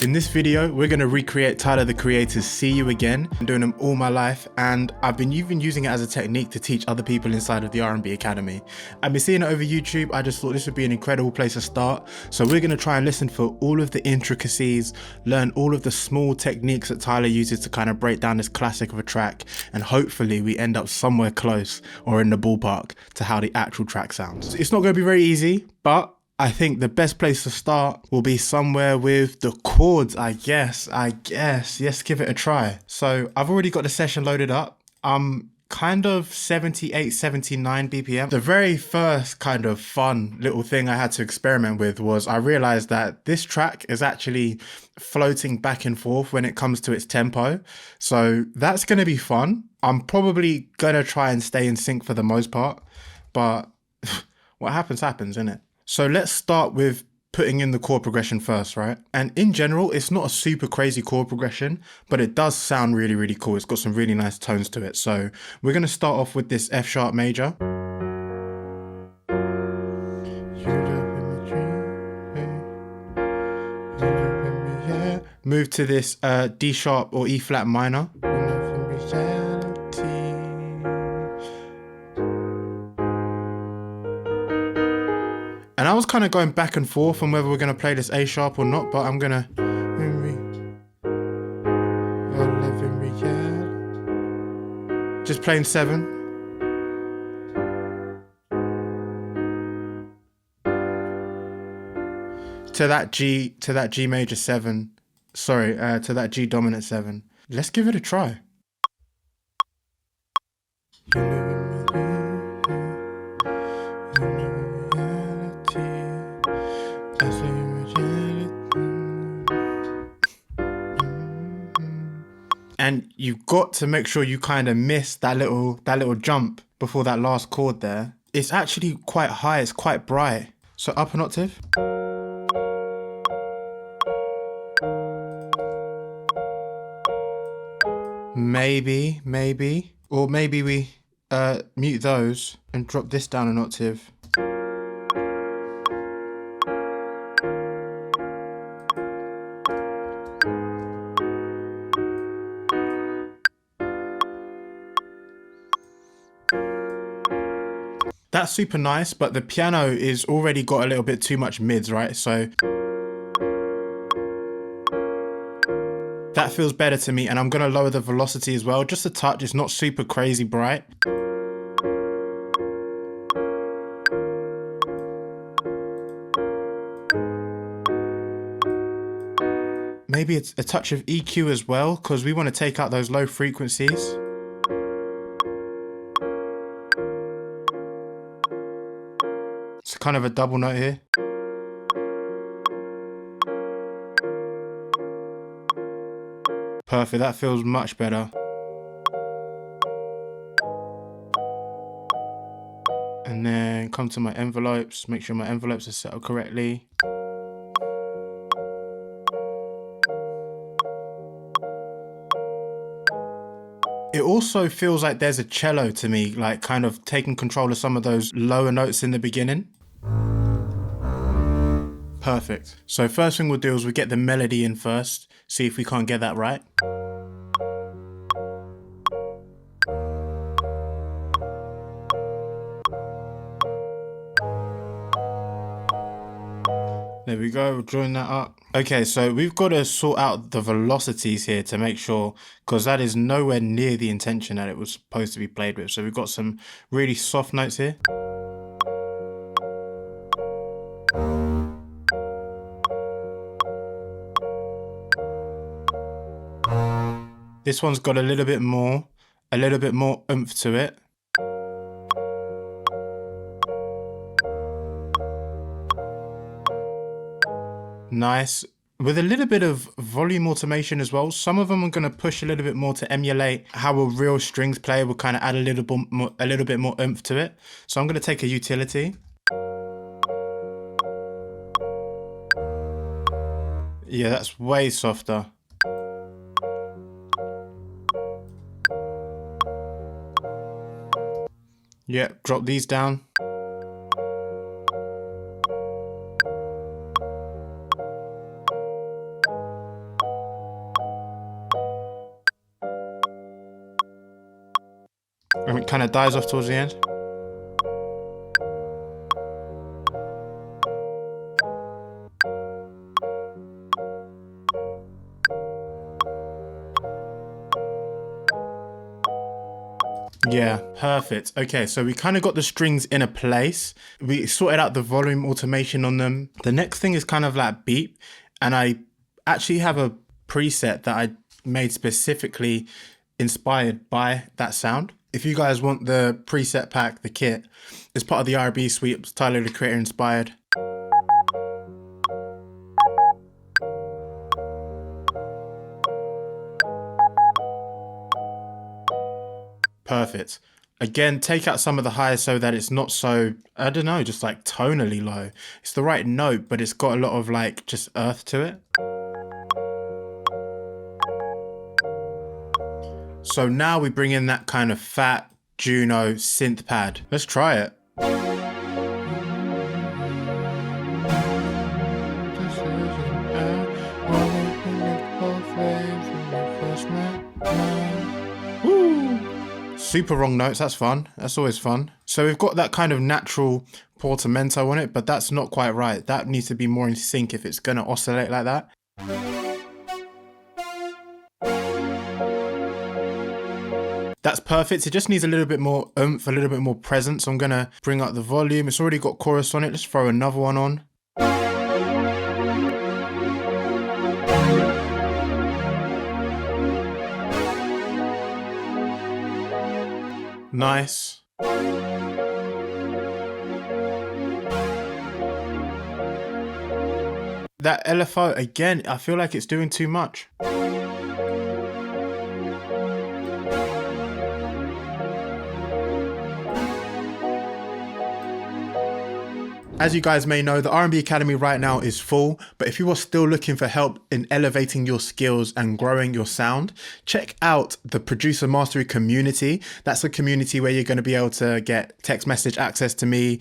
In this video, we're going to recreate Tyler the Creator's See You Again. I'm doing them all my life, and I've been even using it as a technique to teach other people inside of the R&B Academy. I've been seeing it over YouTube. I just thought this would be an incredible place to start. So we're going to try and listen for all of the intricacies, learn all of the small techniques that Tyler uses to kind of break down this classic of a track, and hopefully we end up somewhere close or in the ballpark to how the actual track sounds. It's not going to be very easy, but I think the best place to start will be somewhere with the chords, I guess. Let's give it a try. So I've already got the session loaded up. I'm kind of 78, 79 BPM. The very first kind of fun little thing I had to experiment with was I realized that this track is actually floating back and forth when it comes to its tempo. So that's going to be fun. I'm probably going to try and stay in sync for the most part, but what happens, isn't it? So let's start with putting in the chord progression first, right? And in general, it's not a super crazy chord progression, but it does sound really, really cool. It's got some really nice tones to it. So we're going to start off with this F sharp major. Move to this D sharp or E flat minor. And I was kind of going back and forth on whether we're going to play this A sharp or not, but I'm going to... just playing 7. To that G major 7. Sorry, to that G dominant 7. Let's give it a try. And you've got to make sure you kind of miss that little jump before that last chord there. It's actually quite high, it's quite bright. So up an octave. Maybe. Or maybe we mute those and drop this down an octave. That's super nice, but the piano is already got a little bit too much mids, right? So that feels better to me, and I'm gonna lower the velocity as well, just a touch. It's not super crazy bright. Maybe it's a touch of EQ as well, because we want to take out those low frequencies. It's kind of a double note here. Perfect, that feels much better. And then come to my envelopes, make sure my envelopes are set up correctly. It also feels like there's a cello to me, like kind of taking control of some of those lower notes in the beginning. Perfect. So first thing we'll do is we get the melody in first, see if we can't get that right. There we go, join that up. Okay, so we've got to sort out the velocities here to make sure, because that is nowhere near the intention that it was supposed to be played with. So we've got some really soft notes here. This one's got a little bit more oomph to it. Nice. With a little bit of volume automation as well. Some of them are going to push a little bit more to emulate how a real strings player will kind of add a little bit more oomph to it. So I'm going to take a utility. Yeah, that's way softer. Yeah, drop these down. And it kind of dies off towards the end. Yeah, perfect. Okay, so we kind of got the strings in a place. We sorted out the volume automation on them. The next thing is kind of like beep. And I actually have a preset that I made specifically inspired by that sound. If you guys want the preset pack, the kit, it's part of the R&B suite. It's Tyler, the Creator inspired. Perfect. Again, take out some of the highs so that it's not so, I don't know, just like tonally low. It's the right note, but it's got a lot of like just earth to it. So now we bring in that kind of fat Juno synth pad. Let's try it. Super wrong notes, that's fun. That's always fun. So we've got that kind of natural portamento on it, but that's not quite right. That needs to be more in sync if it's gonna oscillate like that. That's perfect. It just needs a little bit more oomph, a little bit more presence. I'm gonna bring up the volume. It's already got chorus on it. Let's throw another one on. Nice. That LFO, again, I feel like it's doing too much. As you guys may know, the R&B Academy right now is full, but if you are still looking for help in elevating your skills and growing your sound, check out the Producer Mastery community. That's a community where you're going to be able to get text message access to me,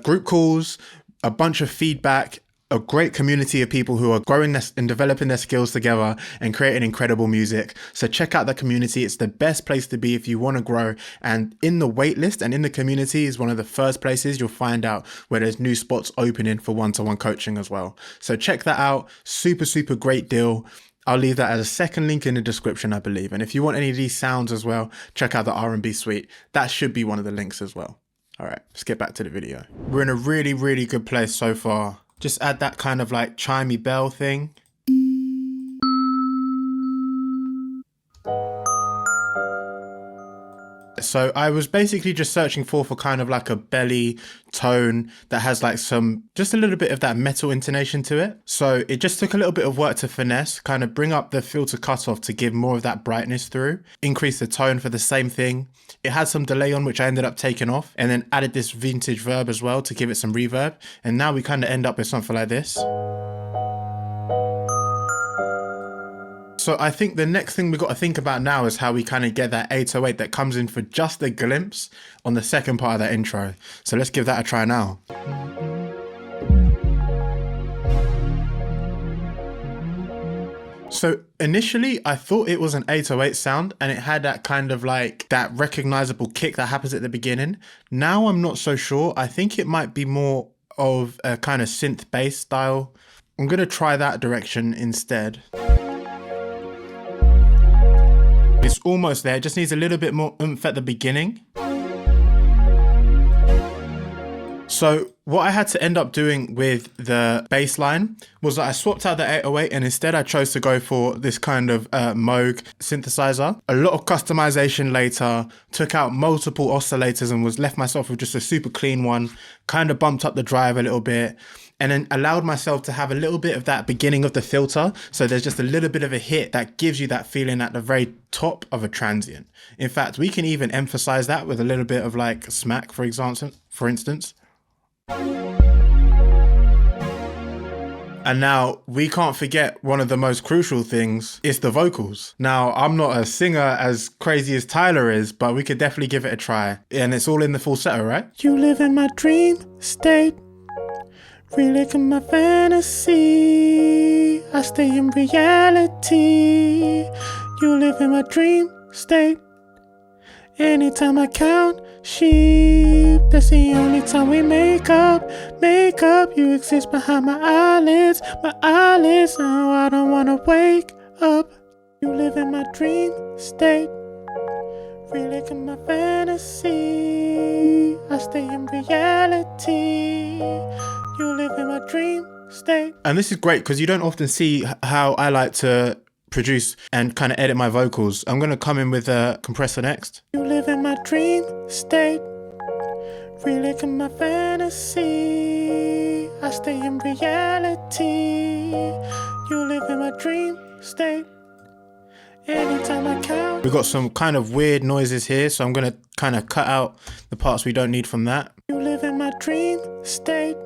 group calls, a bunch of feedback, a great community of people who are growing and developing their skills together and creating incredible music. So check out the community. It's the best place to be if you want to grow. And in the waitlist and in the community is one of the first places you'll find out where there's new spots opening for one-to-one coaching as well. So check that out. Super, super great deal. I'll leave that as a second link in the description, I believe. And if you want any of these sounds as well, check out the R&B suite. That should be one of the links as well. All right, let's get back to the video. We're in a really, really good place so far. Just add that kind of like chimey bell thing. So I was basically just searching for kind of like a belly tone that has like just a little bit of that metal intonation to it. So it just took a little bit of work to finesse, kind of bring up the filter cutoff to give more of that brightness through, increase the tone for the same thing. It had some delay on, which I ended up taking off, and then added this vintage verb as well to give it some reverb. And now we kind of end up with something like this. So I think the next thing we've got to think about now is how we kind of get that 808 that comes in for just a glimpse on the second part of that intro. So let's give that a try now. So initially I thought it was an 808 sound and it had that kind of like that recognizable kick that happens at the beginning. Now I'm not so sure. I think it might be more of a kind of synth bass style. I'm going to try that direction instead. It's almost there, it just needs a little bit more oomph at the beginning. So what I had to end up doing with the bass line was that I swapped out the 808 and instead I chose to go for this kind of Moog synthesizer. A lot of customization later, took out multiple oscillators and was left myself with just a super clean one, kind of bumped up the drive a little bit, and then allowed myself to have a little bit of that beginning of the filter. So there's just a little bit of a hit that gives you that feeling at the very top of a transient. In fact, we can even emphasize that with a little bit of like smack, for instance. And now we can't forget one of the most crucial things, it's the vocals. Now, I'm not a singer as crazy as Tyler is, but we could definitely give it a try. And it's all in the falsetto, right? You live in my dream state, reliving my fantasy. I stay in reality. You live in my dream state, Anytime I count sheep, that's the only time we make up. Make up, you exist behind my eyelids. My eyelids, oh, I don't wanna wake up. You live in my dream state. Reliving my fantasy. I stay in reality. You live in my dream state. And this is great because you don't often see how I like to produce and kind of edit my vocals. I'm going to come in with a compressor next. You live in my dream state. Reliving my fantasy. I stay in reality. You live in my dream state. Anytime I count. We've got some kind of weird noises here, so I'm going to kind of cut out the parts we don't need from that. You live in my dream state.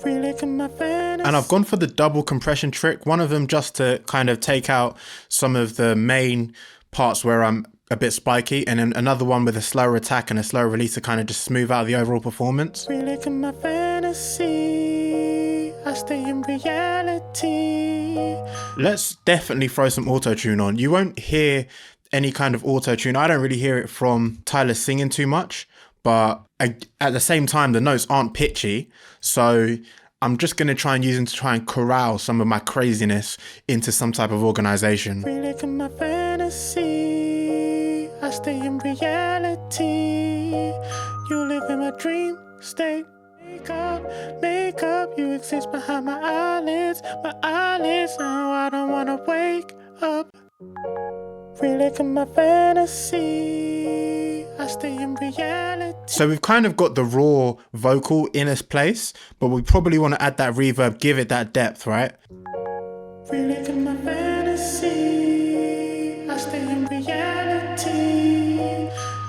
Reliving my fantasy. And I've gone for the double compression trick, one of them just to kind of take out some of the main parts where I'm a bit spiky, and then another one with a slower attack and a slower release to kind of just smooth out the overall performance. Reliving my fantasy. I stay in reality. Let's definitely throw some auto-tune on. You won't hear any kind of auto-tune. I don't really hear it from Tyler singing too much, but at the same time, the notes aren't pitchy. So I'm just going to try and use them to try and corral some of my craziness into some type of organization. Reliving my fantasy. I stay in reality. You live in my dream state. Make up, you exist behind my eyelids. My eyelids, oh, I don't wanna wake up. Reliving my fantasy. I stay in reality. So we've kind of got the raw vocal in its place, but we probably want to add that reverb, give it that depth, right? Reliving my fantasy. I stay in reality.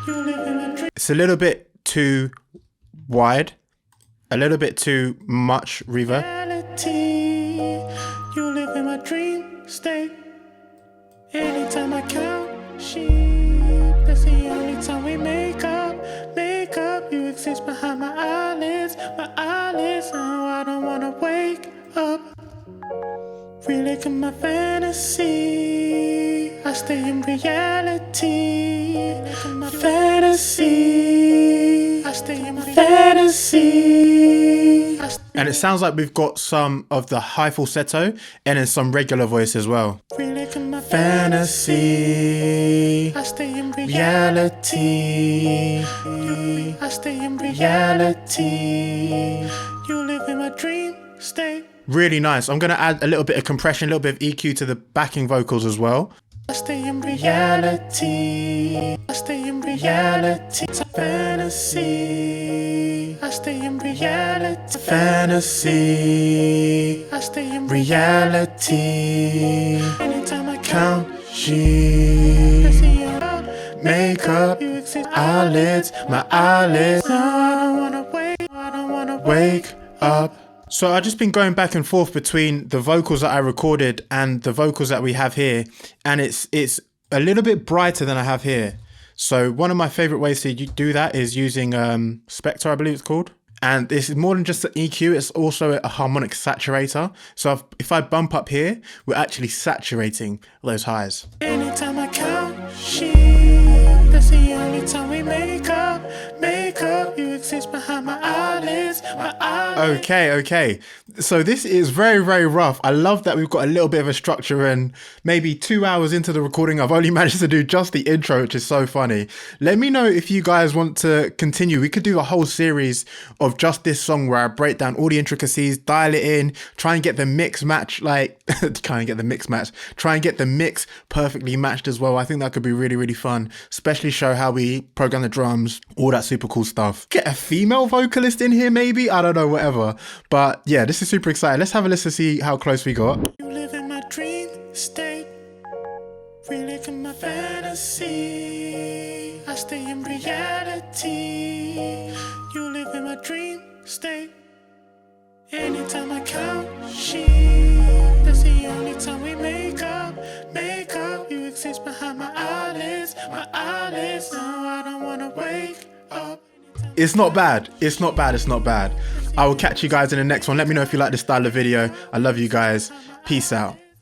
You live in my dream. It's a little bit too wide. A little bit too much reverb. You live in my dream state. Anytime I count sheep, that's the only time we make up. Make up, you exist behind my eyelids. My eyelids, oh, I don't wanna wake up. Reliving my fantasy. I stay in reality. My fantasy. I stay in fantasy. And it sounds like we've got some of the high falsetto and then some regular voice as well. Fantasy. I stay in reality. I stay in reality. You live in my dream state. Really nice. I'm going to add a little bit of compression, a little bit of EQ to the backing vocals as well. I stay in reality. I stay in reality. Fantasy. I stay in reality. Fantasy. I stay in reality. Anytime I count sheep, make up eyelids, my eyelids. No, I don't wanna wake up. So I've just been going back and forth between the vocals that I recorded and the vocals that we have here, and it's a little bit brighter than I have here. So one of my favorite ways to do that is using Spectre, I believe it's called. And this is more than just an EQ, it's also a harmonic saturator. So if I bump up here, we're actually saturating those highs. Anytime I count sheep, that's the only time we make up. Make up, you exist behind my eyelids. My eyelids. Okay. So this is very, very rough. I love that we've got a little bit of a structure, and maybe 2 hours into the recording, I've only managed to do just the intro, which is so funny. Let me know if you guys want to continue. We could do a whole series of just this song where I break down all the intricacies, dial it in, try and get the mix match, try and get the mix perfectly matched as well. I think that could be really, really fun, especially show how we program the drums, all that super cool stuff. Get a female vocalist in here maybe, I don't know, whatever. But yeah, this is super exciting. Let's have a listen to see how close we got. You live in my dream state, reliving my fantasy. I stay in reality. You live in my dream state. Anytime I count sheep, that's the only time we make up. Make up, you exist behind my eyelids. My eyelids, no, I don't wanna wake up. It's not bad. It's not bad. I will catch you guys in the next one. Let me know if you like this style of video. I love you guys. Peace out.